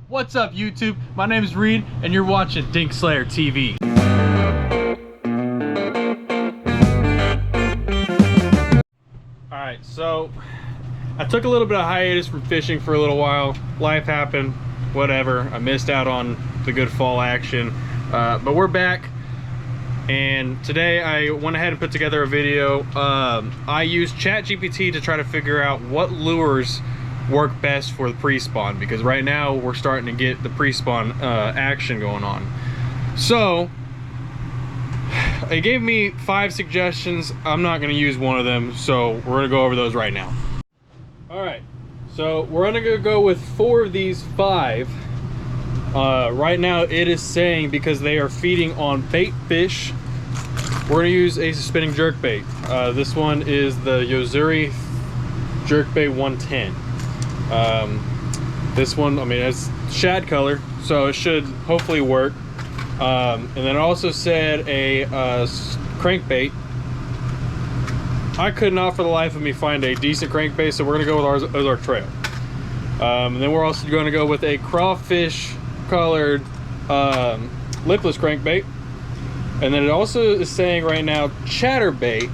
What's up, YouTube? My name is Reed, and you're watching Dink Slayer TV. Alright, so I took a little bit of hiatus from fishing for a little while. Life happened, whatever. I missed out on the good fall action, but we're back. And today I went ahead and put together a video. I used ChatGPT to try to figure out what lures work best for the pre-spawn, because right now we're starting to get the pre-spawn action going on. So it gave me 5 suggestions. I'm not going to use one of them, so we're going to go over those right now. All right, so we're going to go with 4 of these 5. Right now it is saying, because they are feeding on bait fish, we're going to use a spinning jerkbait. This one is the Yozuri jerkbait 110. This one, I mean, it's shad color, so it should hopefully work. And then it also said a crankbait. I could not for the life of me find a decent crankbait, so we're going to go with Ozark Trail. And then we're also going to go with a crawfish colored lipless crankbait. And then it also is saying right now chatterbait.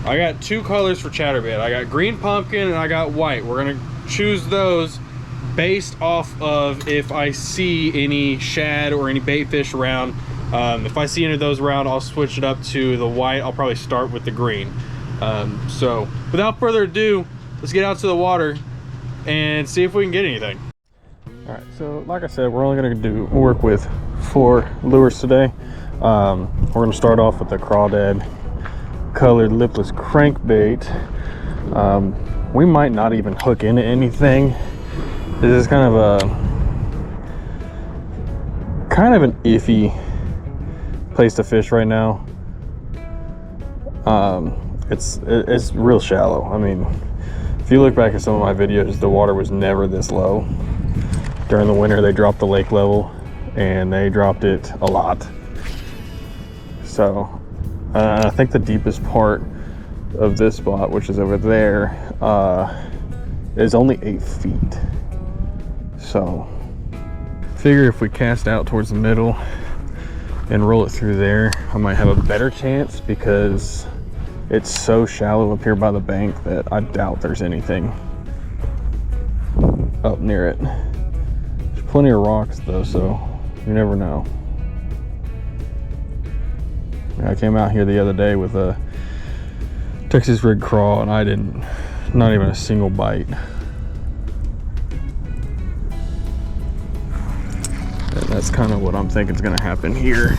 I got 2 colors for chatterbait. I got green pumpkin and I got white. We're going to choose those based off of if I see any shad or any bait fish around. If I see any of those around, I'll switch it up to the white. I'll probably start with the green. So without further ado, let's get out to the water and see if we can get anything. All right, so like I said, we're only going to work with 4 lures today. We're going to start off with the crawdad colored lipless crankbait. We might not even hook into anything. This is kind of an iffy place to fish right now. It's real shallow. I mean, if you look back at some of my videos, the water was never this low. During the winter, they dropped the lake level, and they dropped it a lot. So I think the deepest part of this spot, which is over there, is only 8 feet. So figure if we cast out towards the middle and roll it through there, I might have a better chance, because it's so shallow up here by the bank that I doubt there's anything up near it. There's plenty of rocks though, so you never know. I came out here the other day with a Texas rig crawl, and I didn't, not even a single bite. And that's kind of what I'm thinking is going to happen here.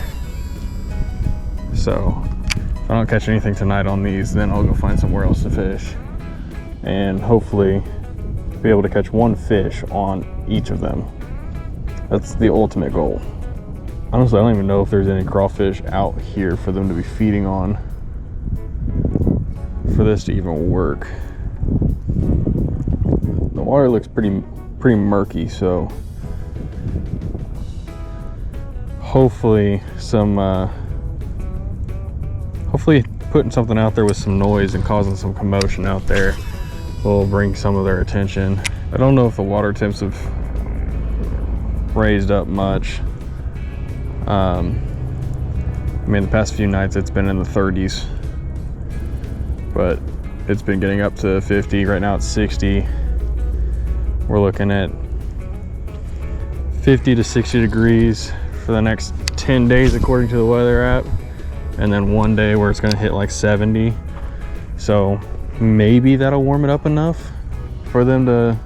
So if I don't catch anything tonight on these, then I'll go find somewhere else to fish, and hopefully be able to catch 1 fish on each of them. That's the ultimate goal. Honestly, I don't even know if there's any crawfish out here for them to be feeding on for this to even work. The water looks pretty murky, so hopefully hopefully putting something out there with some noise and causing some commotion out there will bring some of their attention. I don't know if the water temps have raised up much. I mean, the past few nights it's been in the 30s, but it's been getting up to 50. Right now it's 60. We're looking at 50 to 60 degrees for the next 10 days according to the weather app, and then one day where it's going to hit like 70. So maybe that'll warm it up enough for them to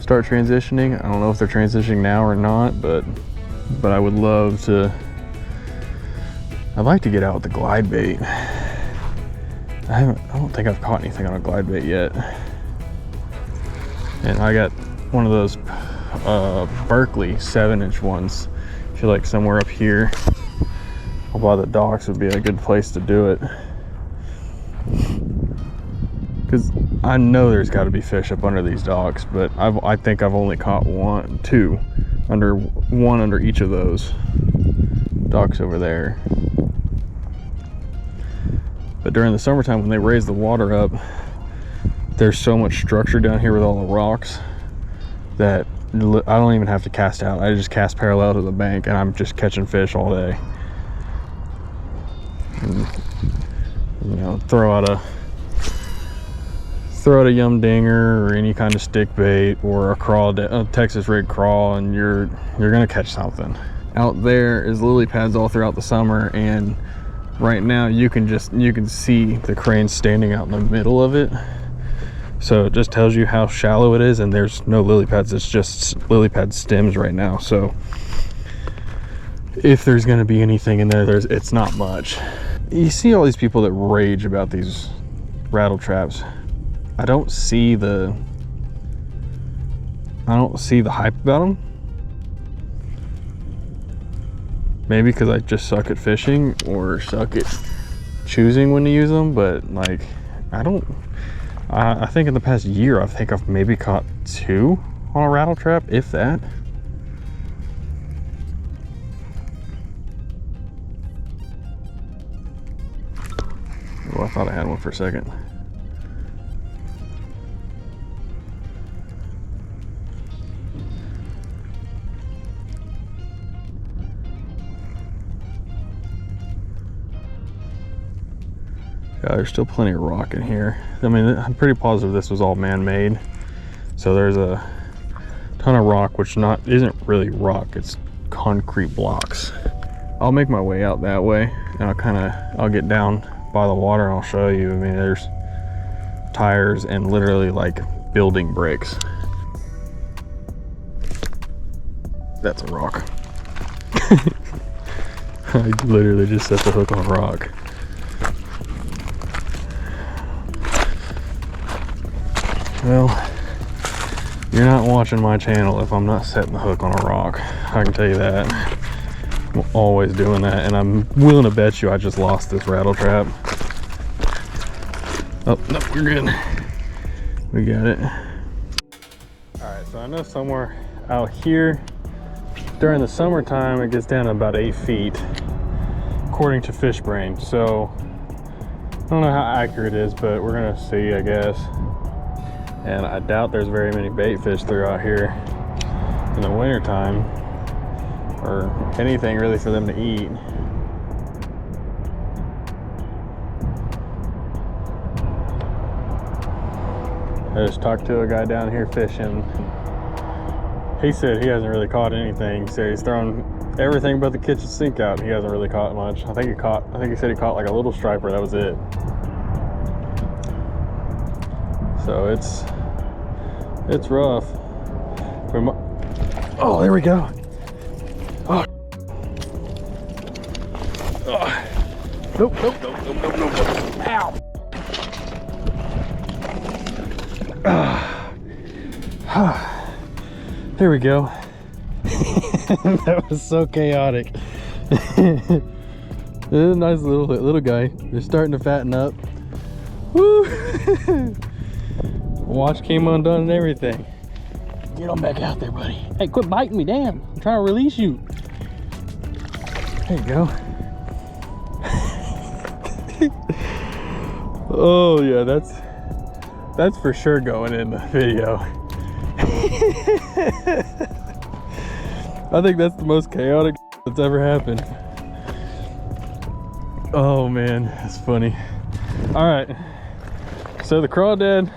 start transitioning. I don't know if they're transitioning now or not, but I would love to. I'd like to get out with the glide bait. I don't think I've caught anything on a glide bait yet. And I got one of those Berkeley 7-inch ones. I feel like somewhere up here by the docks would be a good place to do it, because I know there's got to be fish up under these docks, but I think I've only caught 2 under each of those docks over there. But during the summertime, when they raise the water up, there's so much structure down here with all the rocks that don't even have to cast out. I just cast parallel to the bank and I'm just catching fish all day. And, you know, throw out a yum dinger or any kind of stick bait or a Texas rig crawl, and you're gonna catch something. Out there is lily pads all throughout the summer, and right now you can see the crane standing out in the middle of it. So it just tells you how shallow it is, and there's no lily pads. It's just lily pad stems right now. So if there's gonna be anything in there, it's not much. You see all these people that rage about these rattle traps. I don't see the hype about them. Maybe because I just suck at fishing or suck at choosing when to use them, but like, I think in the past year, I've maybe caught 2 on a rattle trap, if that. Oh, I thought I had one for a second. Yeah, there's still plenty of rock in here. I mean, I'm pretty positive this was all man-made. So there's a ton of rock, which isn't really rock, it's concrete blocks. I'll make my way out that way, and I'll get down by the water and I'll show you. I mean, there's tires and literally like building bricks. That's a rock. I literally just set the hook on a rock. Well, you're not watching my channel if I'm not setting the hook on a rock. I can tell you that. I'm always doing that, and I'm willing to bet you I just lost this rattle trap. Oh, no, we're good. We got it. All right, so I know somewhere out here during the summertime it gets down to about 8 feet, according to Fish Brain. So I don't know how accurate it is, but we're gonna see, I guess. And I doubt there's very many bait fish throughout here in the winter time, or anything really for them to eat. I just talked to a guy down here fishing. He said he hasn't really caught anything. He said he's thrown everything but the kitchen sink out. He hasn't really caught much. I think he said he caught like a little striper, that was it. So it's rough. Oh, there we go. Oh. Oh. Nope. Ow. There we go. That was so chaotic. This is a nice little guy. They're starting to fatten up. Woo! Watch came undone and everything. Get on back out there, buddy. Hey, quit biting me, damn. I'm trying to release you. There you go. Oh yeah, that's for sure going in the video. I think that's the most chaotic that's ever happened. Oh man, that's funny. All right, so the crawdad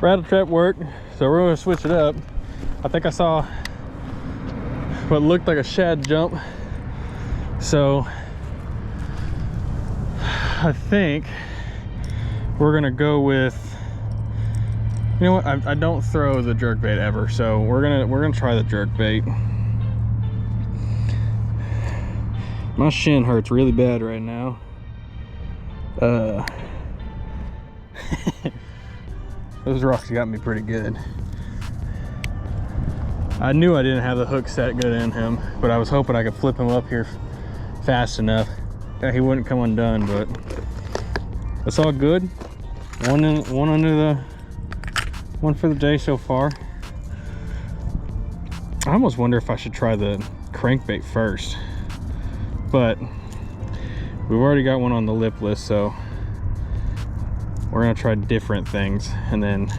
rattle trap worked, so we're gonna switch it up. I think I saw what looked like a shad jump, so I think we're gonna go with, you know what, I don't throw the jerk bait ever, so we're gonna try the jerk bait. My shin hurts really bad right now. Those rocks got me pretty good. I knew I didn't have the hook set good in him, but I was hoping I could flip him up here fast enough that he wouldn't come undone, but it's all good. One for the day so far. I almost wonder if I should try the crankbait first, but we've already got one on the lip list, so we're gonna try different things, and then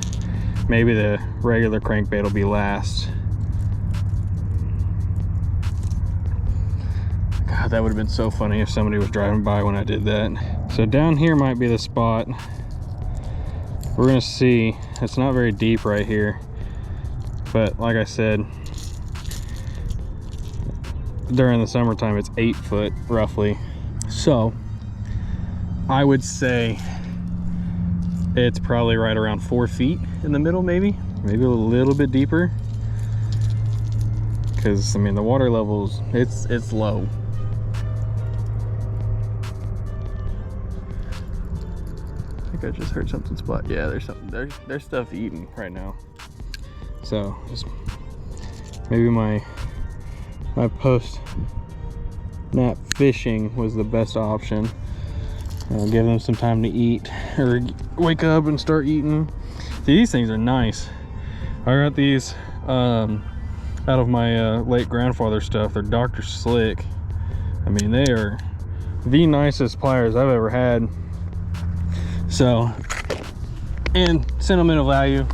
maybe the regular crankbait will be last. that would have been so funny if somebody was driving by when I did that. So down here might be the spot. We're gonna see. It's not very deep right here, but like I said, during the summertime it's 8 foot roughly. So I would say it's probably right around 4 feet in the middle, maybe a little bit deeper, because I mean the water levels, it's low. I think I just heard something splat. Yeah, there's something, there's stuff eating right now. So just maybe my post nap fishing was the best option. Give them some time to eat or wake up and start eating. See, these things are nice. I got these out of my late grandfather's stuff. They're Dr. Slick. I mean, they are the nicest pliers I've ever had. So, and sentimental value,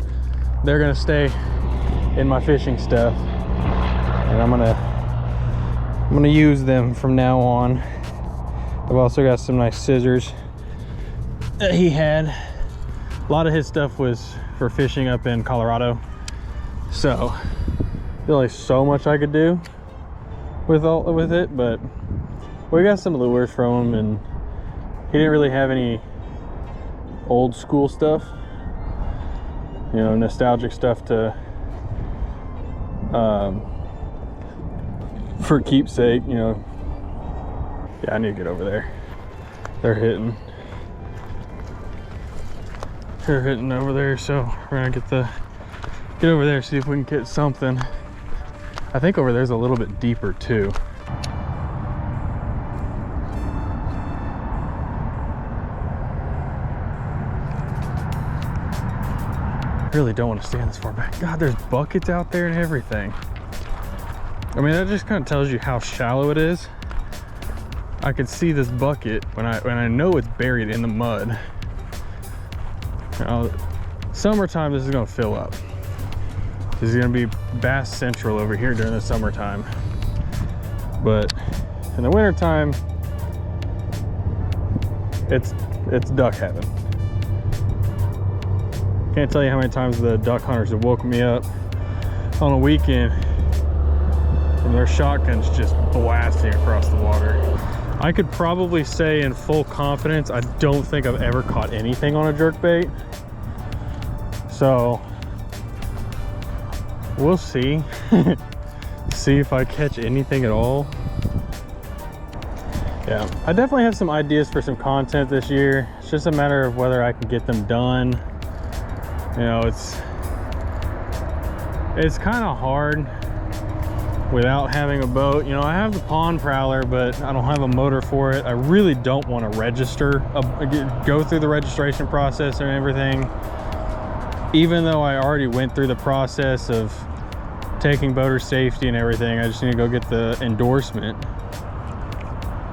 they're gonna stay in my fishing stuff, and I'm gonna use them from now on. I've also got some nice scissors that he had. A lot of his stuff was for fishing up in Colorado, so there's only so much I could do with it, but we got some lures from him, and he didn't really have any old school stuff, you know, nostalgic stuff to for keepsake, you know. Yeah, I need to get over there. They're hitting over there, so we're gonna get over there, see if we can get something. I think over there's a little bit deeper too. I really don't want to stand this far back. God, there's buckets out there and everything. I mean, that just kind of tells you how shallow it is. I could see this bucket when I know it's buried in the mud. You know, summertime, this is gonna fill up. This is gonna be Bass Central over here during the summertime. But in the wintertime, it's duck heaven. Can't tell you how many times the duck hunters have woken me up on a weekend from their shotguns just blasting across the water. I could probably say in full confidence, I don't think I've ever caught anything on a jerkbait. So we'll see. See if I catch anything at all. Yeah, I definitely have some ideas for some content this year. It's just a matter of whether I can get them done. You know, it's kind of hard without having a boat. You know, I have the pond prowler, but I don't have a motor for it. I really don't want to register, go through the registration process and everything. Even though I already went through the process of taking boater safety and everything, I just need to go get the endorsement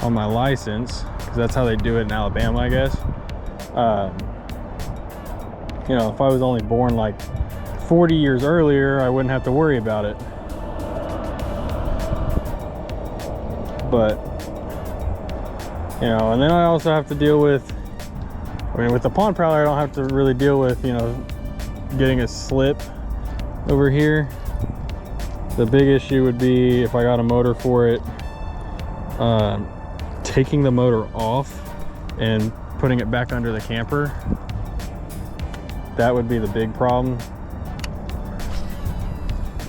on my license, because that's how they do it in Alabama, I guess. You know, if I was only born like 40 years earlier, I wouldn't have to worry about it. But, you know, and then I also have to deal with, I mean, with the pond prowler, I don't have to really deal with, you know, getting a slip over here. The big issue would be if I got a motor for it, taking the motor off and putting it back under the camper. That would be the big problem.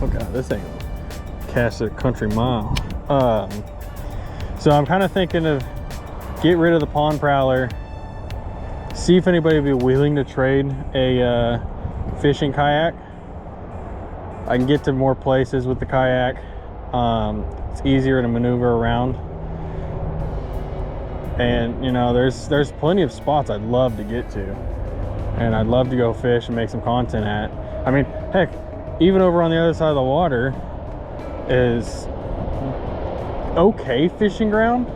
Oh God, this ain't cast a country mile. So I'm kind of thinking of get rid of the pond prowler, see if anybody would be willing to trade a fishing kayak. I can get to more places with the kayak. It's easier to maneuver around. And you know, there's plenty of spots I'd love to get to, and I'd love to go fish and make some content at. I mean, heck, even over on the other side of the water is okay fishing ground.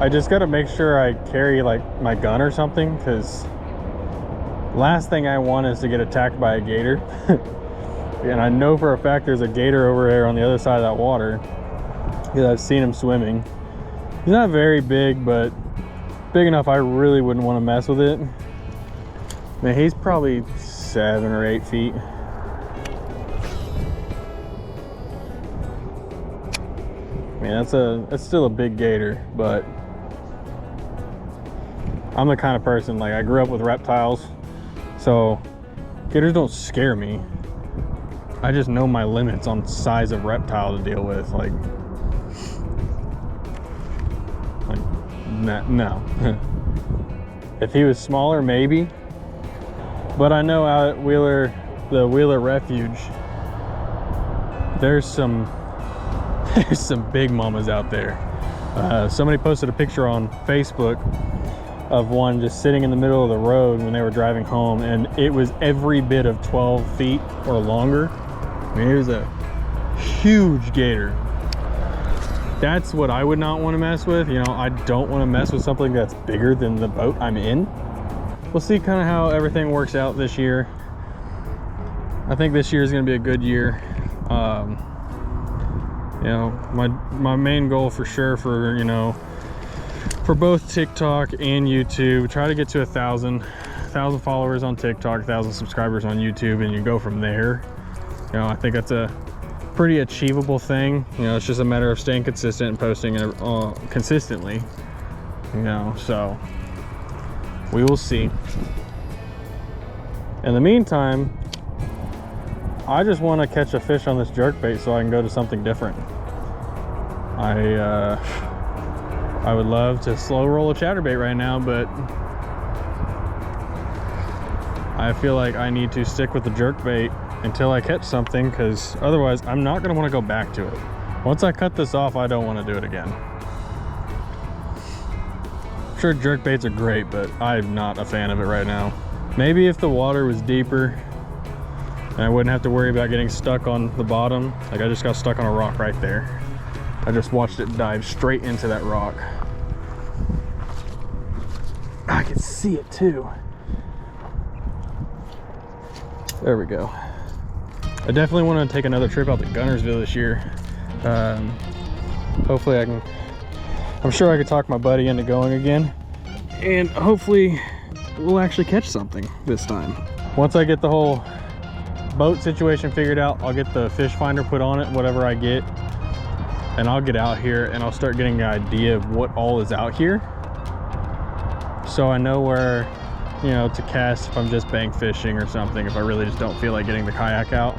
I just got to make sure I carry like my gun or something, because last thing I want is to get attacked by a gator. And I know for a fact there's a gator over there on the other side of that water. because I've seen him swimming. He's not very big, but big enough I really wouldn't want to mess with it. Man, he's probably 7 or 8 feet. Man, that's still a big gator, but I'm the kind of person, like, I grew up with reptiles, so gators don't scare me. I just know my limits on size of reptile to deal with. Like no. If he was smaller, maybe. But I know out at the Wheeler Refuge, there's some big mamas out there. Somebody posted a picture on Facebook of one just sitting in the middle of the road when they were driving home, and it was every bit of 12 feet or longer. I mean, it was a huge gator. That's what I would not want to mess with. You know, I don't want to mess with something that's bigger than the boat I'm in. We'll see kind of how everything works out this year. I think this year is going to be a good year. You know, my main goal for sure for, you know, for both TikTok and YouTube, try to get to 1,000 followers on TikTok, 1,000 subscribers on YouTube, and you go from there. You know, I think that's a pretty achievable thing. You know, it's just a matter of staying consistent and posting consistently. You know, so we will see. In the meantime, I just want to catch a fish on this jerkbait so I can go to something different. I would love to slow roll a chatterbait right now, but I feel like I need to stick with the jerkbait until I catch something, because otherwise I'm not going to want to go back to it. Once I cut this off, I don't want to do it again. I'm sure jerkbaits are great, but I'm not a fan of it right now. Maybe if the water was deeper and I wouldn't have to worry about getting stuck on the bottom. Like, I just got stuck on a rock right there. I just watched it dive straight into that rock. I can see it too. There we go. I definitely want to take another trip out to Gunnersville this year. Hopefully I'm sure I could talk my buddy into going again, and hopefully we'll actually catch something this time. Once I get the whole boat situation figured out, I'll get the fish finder put on it, whatever I get, and I'll get out here and I'll start getting an idea of what all is out here, so I know where, you know, to cast if I'm just bank fishing or something, if I really just don't feel like getting the kayak out.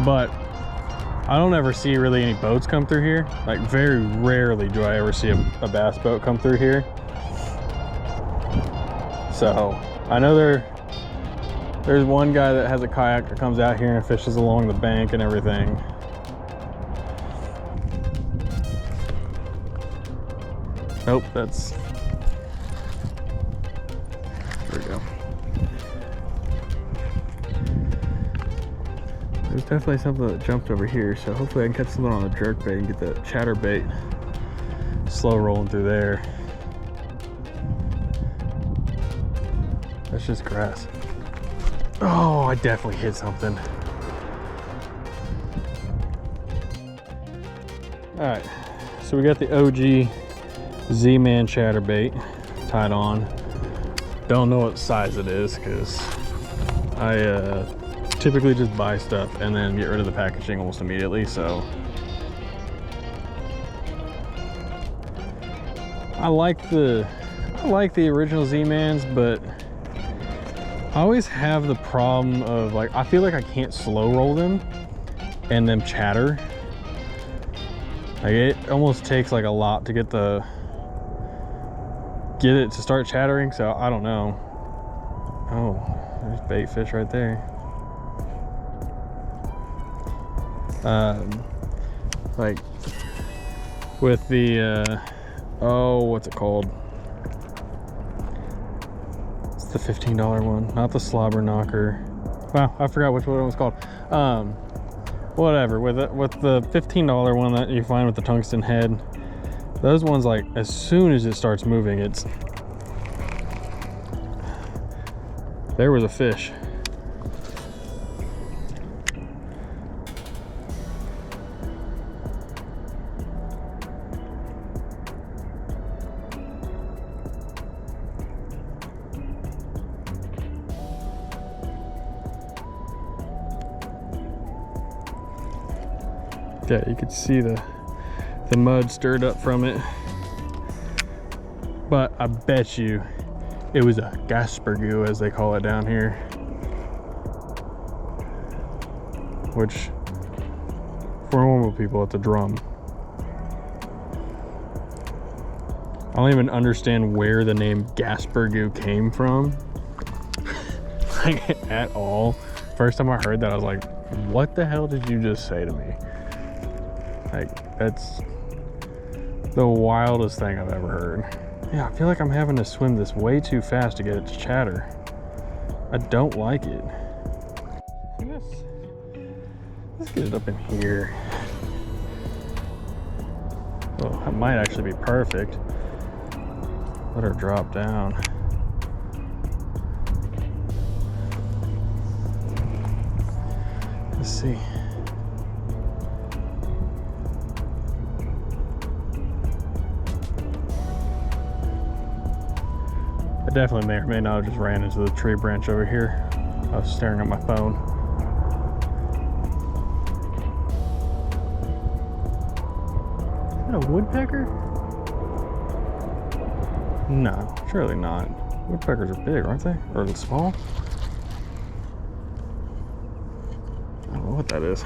But I don't ever see really any boats come through here. Like, very rarely do I ever see a bass boat come through here. So I know there's one guy that has a kayak that comes out here and fishes along the bank and everything. Nope, that's, there we go. There's definitely something that jumped over here, so hopefully I can catch something on the jerkbait and get the chatterbait slow rolling through there. That's just grass. Oh, I definitely hit something. All right, so we got the OG Z-Man chatterbait tied on. Don't know what size it is, because I typically just buy stuff and then get rid of the packaging almost immediately. So I like the original Z-Mans, but I always have the problem of, like, I feel like I can't slow roll them and them chatter. Like, it almost takes like a lot to get it to start chattering, so I don't know. Oh, there's bait fish right there. Like with the oh, what's it called? It's the $15 one, not the slobber knocker. Wow, I forgot which one it was called. Whatever, with the $15 one that you find with the tungsten head, those ones, like, as soon as it starts moving, it's, there was a fish. Yeah, you could see the mud stirred up from it. But I bet you it was a gaspergoo, as they call it down here. Which, for normal people, it's a drum. I don't even understand where the name gaspergoo came from. Like, at all. First time I heard that, I was like, what the hell did you just say to me? Like, that's the wildest thing I've ever heard. Yeah, I feel like I'm having to swim this way too fast to get it to chatter. I don't like it. Let's get it up in here. Oh, that might actually be perfect. Let her drop down. Let's see. I definitely may or may not have just ran into the tree branch over here. I was staring at my phone. Is that a woodpecker? No, surely not. Woodpeckers are big, aren't they? Or small? I don't know what that is.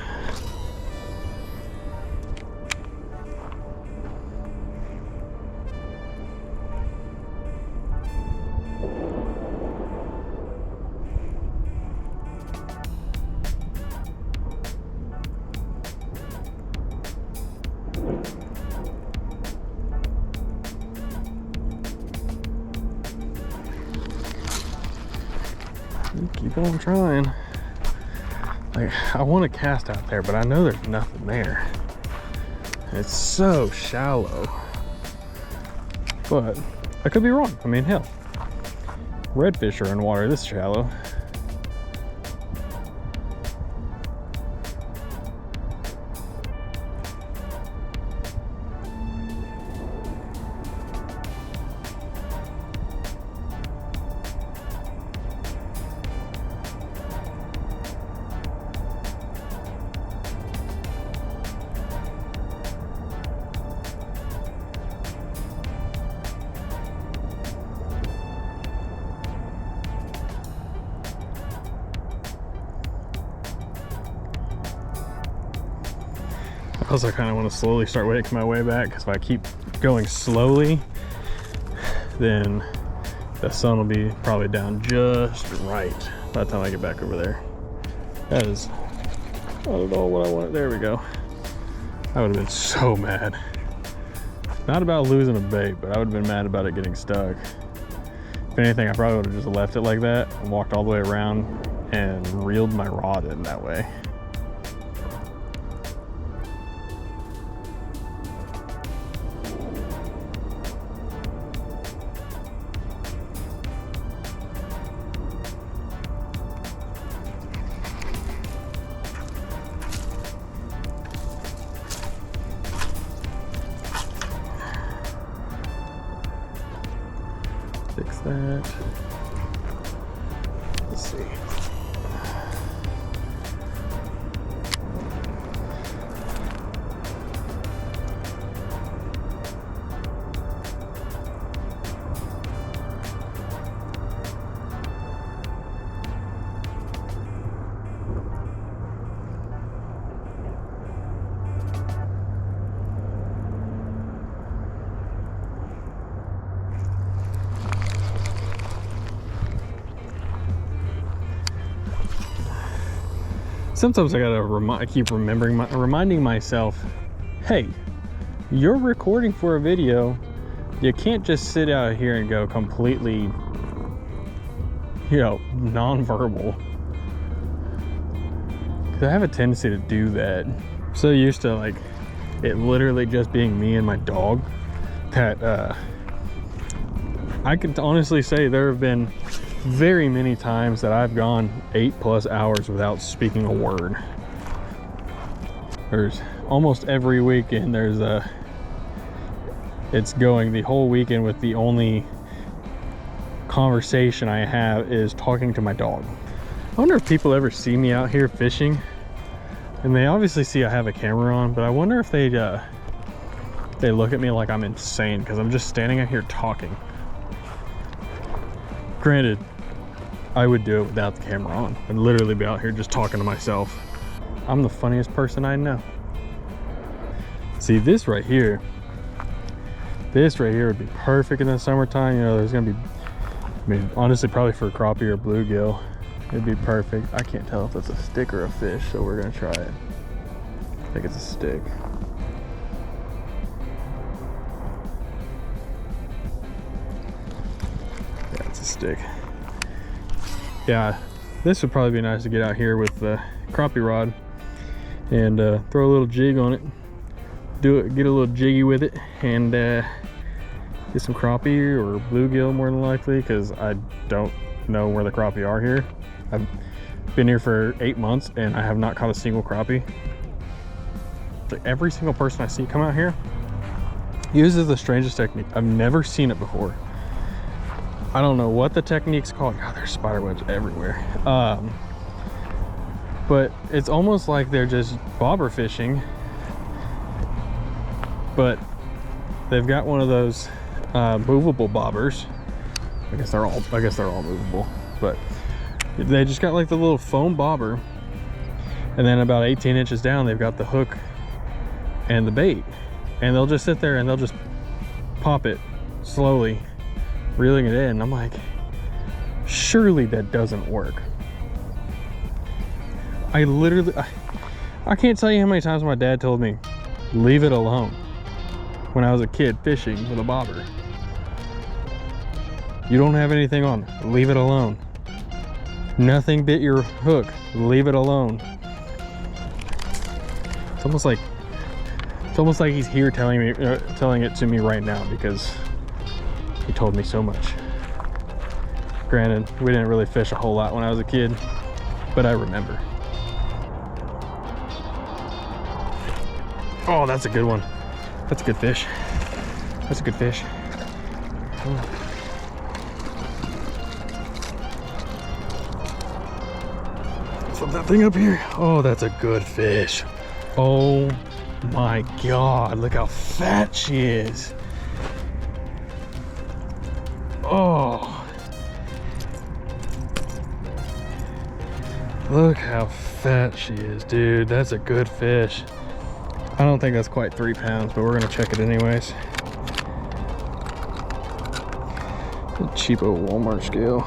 Keep on trying. Like, I want to cast out there, but I know there's nothing there. It's so shallow. But I could be wrong. I mean, hell, redfish are in water this shallow. I kind of want to slowly start making my way back, because if I keep going slowly, then the sun will be probably down just right by the time I get back over there. That is not at all what I wanted. There we go. I would have been so mad. Not about losing a bait, but I would have been mad about it getting stuck. If anything, I probably would have just left it like that and walked all the way around and reeled my rod in that way. Fix that. Let's see. Sometimes I gotta keep reminding myself, hey, you're recording for a video. You can't just sit out here and go completely, you know, non-verbal. Cause I have a tendency to do that. I'm so used to like it literally just being me and my dog that I can honestly say there have been very many times that I've gone 8+ hours without speaking a word. There's almost every weekend it's going the whole weekend with the only conversation I have is talking to my dog. I wonder if people ever see me out here fishing And they obviously see I have a camera on, but I wonder if they look at me like I'm insane because I'm just standing out here talking. Granted, I would do it without the camera on. I'd literally be out here just talking to myself. I'm the funniest person I know. See, this right here would be perfect in the summertime. You know, there's gonna be, I mean, honestly, probably for crappie or bluegill, it'd be perfect. I can't tell if that's a stick or a fish, so we're gonna try it. I think it's a stick. Yeah, it's a stick. Yeah, this would probably be nice to get out here with the crappie rod and throw a little jig on it. Get a little jiggy with it and get some crappie or bluegill more than likely, because I don't know where the crappie are here. I've been here for 8 months and I have not caught a single crappie. Like every single person I see come out here uses the strangest technique. I've never seen it before. I don't know what the technique's called. God, there's spider webs everywhere. But it's almost like they're just bobber fishing, but they've got one of those movable bobbers. I guess they're all movable, but they just got like the little foam bobber, and then about 18 inches down they've got the hook and the bait, and they'll just sit there and they'll just pop it slowly, reeling it in. I'm like, surely that doesn't work. I can't tell you how many times my dad told me, leave it alone, when I was a kid fishing with a bobber. You don't have anything on, leave it alone. Nothing bit your hook, leave it alone. It's almost like he's here telling it to me right now, because he told me so much. Granted, we didn't really fish a whole lot when I was a kid, but I remember. Oh, that's a good one. That's a good fish. That's a good fish. Flip that thing up here. Oh, that's a good fish. Oh my God, look how fat she is. Oh, look how fat she is, dude. That's a good fish. I don't think that's quite 3 pounds, but we're gonna check it anyways. The cheapo Walmart scale.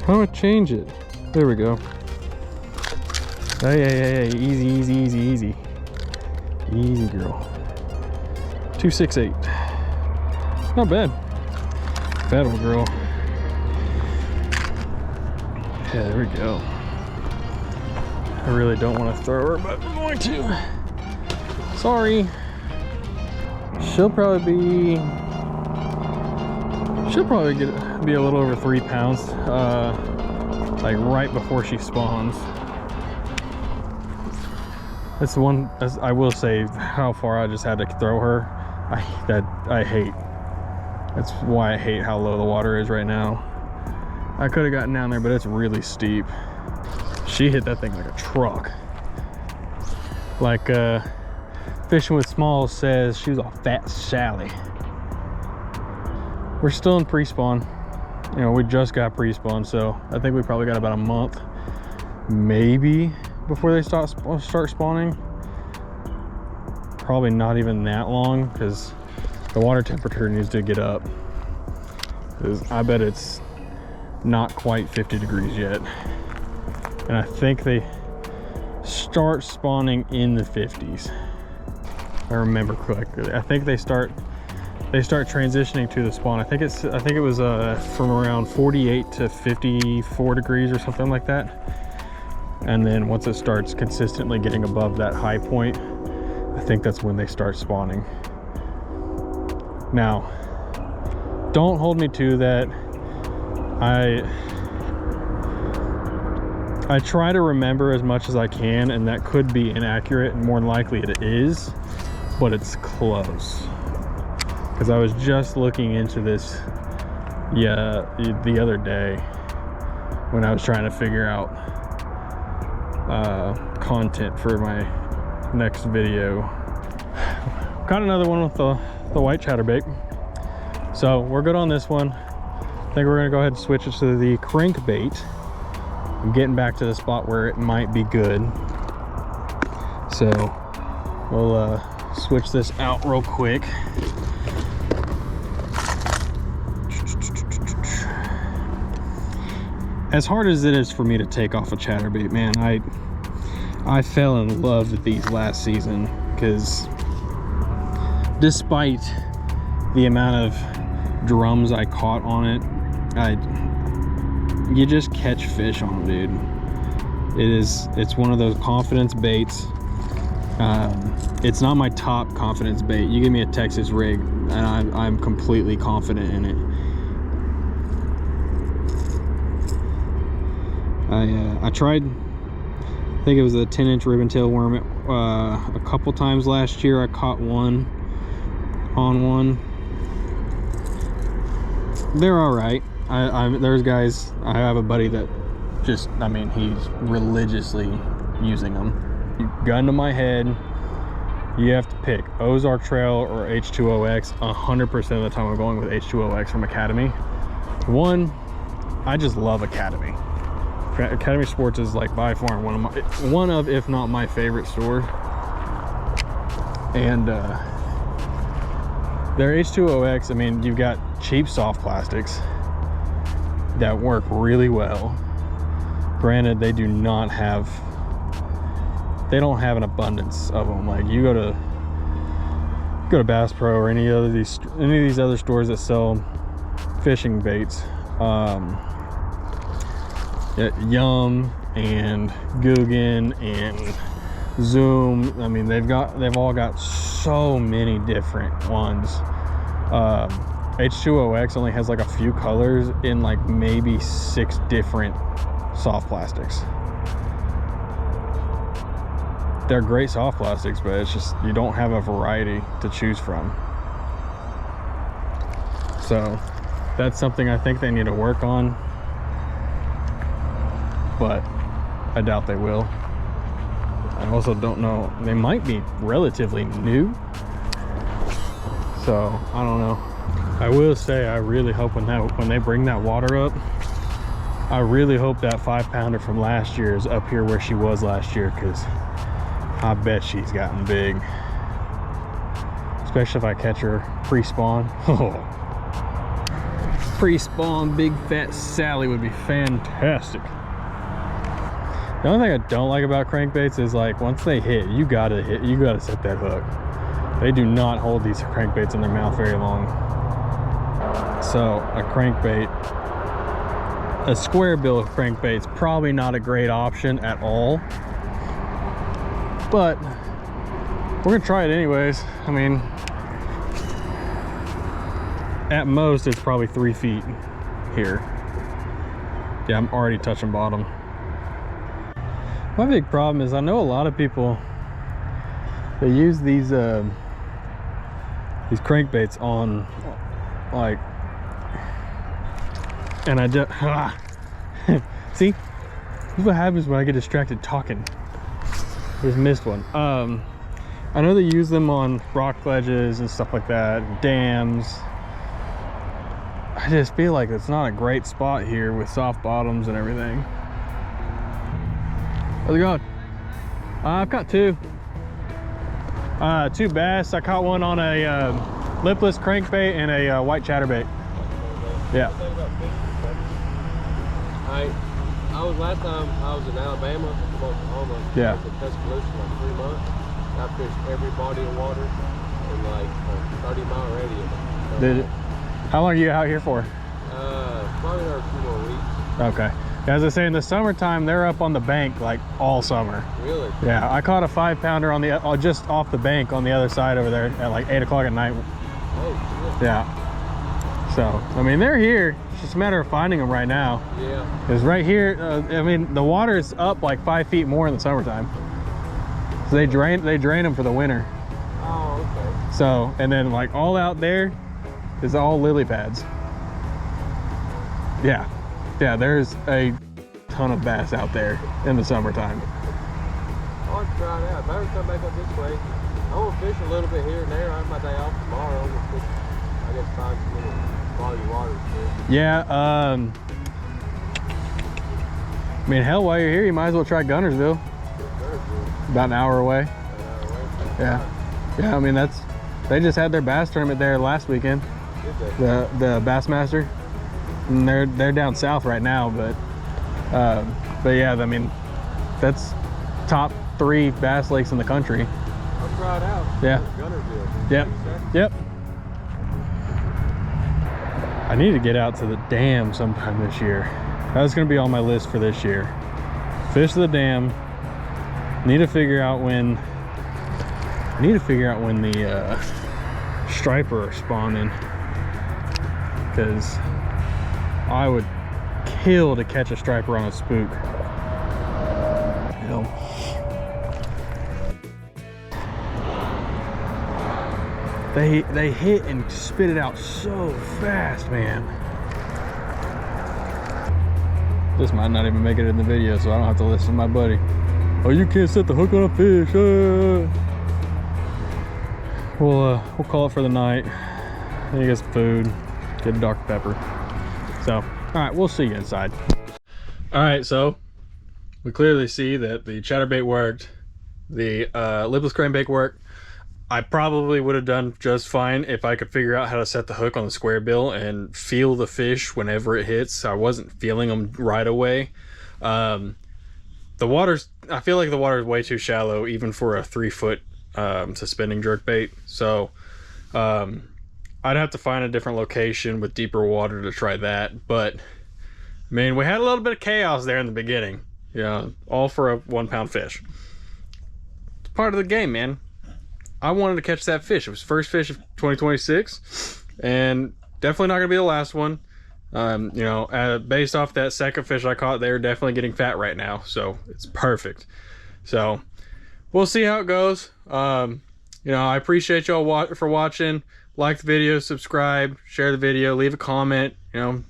How do I change it? There we go. Hey, easy, easy, easy, easy. Easy, girl. 268. Not bad. Fat old girl. Yeah, there we go. I really don't want to throw her, but we're going to. Sorry. She'll probably be a little over 3 pounds, like right before she spawns. That's the one. I will say how far I just had to throw her. I hate. That's why I hate how low the water is right now. I could have gotten down there, but it's really steep. She hit that thing like a truck. Like Fishing with Smalls says, she was a fat Sally. We're still in pre-spawn. You know, we just got pre-spawn, so I think we probably got about a month, maybe, before they start spawning. Probably not even that long, because the water temperature needs to get up. Because I bet it's not quite 50 degrees yet. And I think they start spawning in the 50s. If I remember correctly. I think they start transitioning to the spawn. I think it was from around 48 to 54 degrees or something like that. And then once it starts consistently getting above that high point, I think that's when they start spawning. Now, don't hold me to that. I try to remember as much as I can, and that could be inaccurate, and more than likely it is, but it's close. because I was just looking into this the other day when I was trying to figure out content for my next video. Got another one with the white chatterbait, so we're good on this one. I think we're gonna go ahead and switch it to the crankbait. I'm getting back to the spot where it might be good, so we'll switch this out real quick. As hard as it is for me to take off a chatterbait, man, I fell in love with these last season, because despite the amount of drums I caught on it, you just catch fish on them, dude. It's one of those confidence baits. It's not my top confidence bait. You give me a Texas rig and I'm completely confident in it. I tried, I think it was a 10-inch ribbon tail worm a couple times last year. I caught one on one. They're all right. There's guys, I have a buddy that just, I mean, he's religiously using them. Gun to my head, you have to pick Ozark Trail or H2OX. 100% of the time I'm going with H2OX from Academy. One, I just love Academy. Academy Sports is like by far one of if not my favorite store, and their H2OX, I mean, you've got cheap soft plastics that work really well. Granted, they don't have an abundance of them. Like, you go to Bass Pro or any of these other stores that sell fishing baits, Yum and Guggen and Zoom, I mean, they've all got so many different ones. H2OX only has like a few colors in like maybe 6 different soft plastics. They're great soft plastics, but it's just, you don't have a variety to choose from. So that's something I think they need to work on, but I doubt they will. I also don't know, they might be relatively new, so I don't know. I will say, I really hope when they bring that water up, I really hope that 5-pounder from last year is up here where she was last year, because I bet she's gotten big, especially if I catch her pre-spawn. Pre-spawn big fat Sally would be fantastic. The only thing I don't like about crankbaits is, like, once they hit, you gotta set that hook. They do not hold these crankbaits in their mouth very long. So a crankbait, a square bill crankbait's probably not a great option at all, but we're gonna try it anyways. I mean, at most it's probably 3 feet here. Yeah, I'm already touching bottom. My big problem is, I know a lot of people, they use these crankbaits on, like, and I just see, this is what happens when I get distracted talking. Just missed one. I know they use them on rock ledges and stuff like that, dams. I just feel like it's not a great spot here with soft bottoms and everything. How's it going? I've caught 2 bass. I caught one on a lipless crankbait and a white chatterbait. Yeah. I was last time I was in Alabama, Oklahoma. Yeah. I was in Tuscaloosa for like 3 months. I fished every body of water in like a 30-mile radius. So, did it? How long are you out here for? Probably another 2 more weeks. Okay. As I say, in the summertime, they're up on the bank like all summer. Really? Yeah, I caught a 5-pounder on the just off the bank on the other side over there at like 8 o'clock at night. Oh, shit. Yeah. So, I mean, they're here. It's just a matter of finding them right now. Yeah. Because right here, I mean, the water is up like 5 feet more in the summertime. So they drain them for the winter. Oh, okay. So, and then like all out there, It's all lily pads. Yeah, there's a ton of bass out there in the summertime. I want to try it out. Better come back up this way. I want to fish a little bit here and there. I have my day off tomorrow. I'm gonna fish, I guess, 5 minutes quality water. Yeah, I mean, hell, while you're here, you might as well try Gunnersville. About an hour away. Yeah, I mean, they just had their bass tournament there last weekend. The Bassmaster, and they're down south right now, but yeah, I mean, that's top 3 bass lakes in the country. I'll try it out. Yeah. Gunnersville. Yep. I need to get out to the dam sometime this year. That's gonna be on my list for this year. Fish the dam. Need to figure out when the striper are spawning, because I would kill to catch a striper on a spook. You know. They hit and spit it out so fast, man. This might not even make it in the video, so I don't have to listen to my buddy. Oh, you can't set the hook on a fish. We'll call it for the night. Then get some food, get a Dr. Pepper. So, all right, we'll see you inside. All right, so we clearly see that the chatterbait worked, the lipless crankbait worked. I probably would have done just fine if I could figure out how to set the hook on the square bill and feel the fish whenever it hits. I wasn't feeling them right away. I feel like the water is way too shallow even for a 3-foot suspending jerkbait. So I'd have to find a different location with deeper water to try that. But I mean, we had a little bit of chaos there in the beginning, you know, all for a 1-pound fish. It's part of the game, man. I wanted to catch that fish. It was first fish of 2026, and definitely not gonna be the last one. You know, based off that second fish I caught, they're definitely getting fat right now, so it's perfect. So we'll see how it goes. You know, I appreciate y'all for watching. Like the video, subscribe, share the video, leave a comment. You know,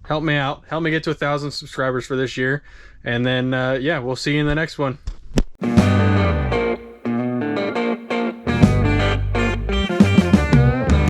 help me out. Help me get to 1,000 subscribers for this year, and then yeah, we'll see you in the next one.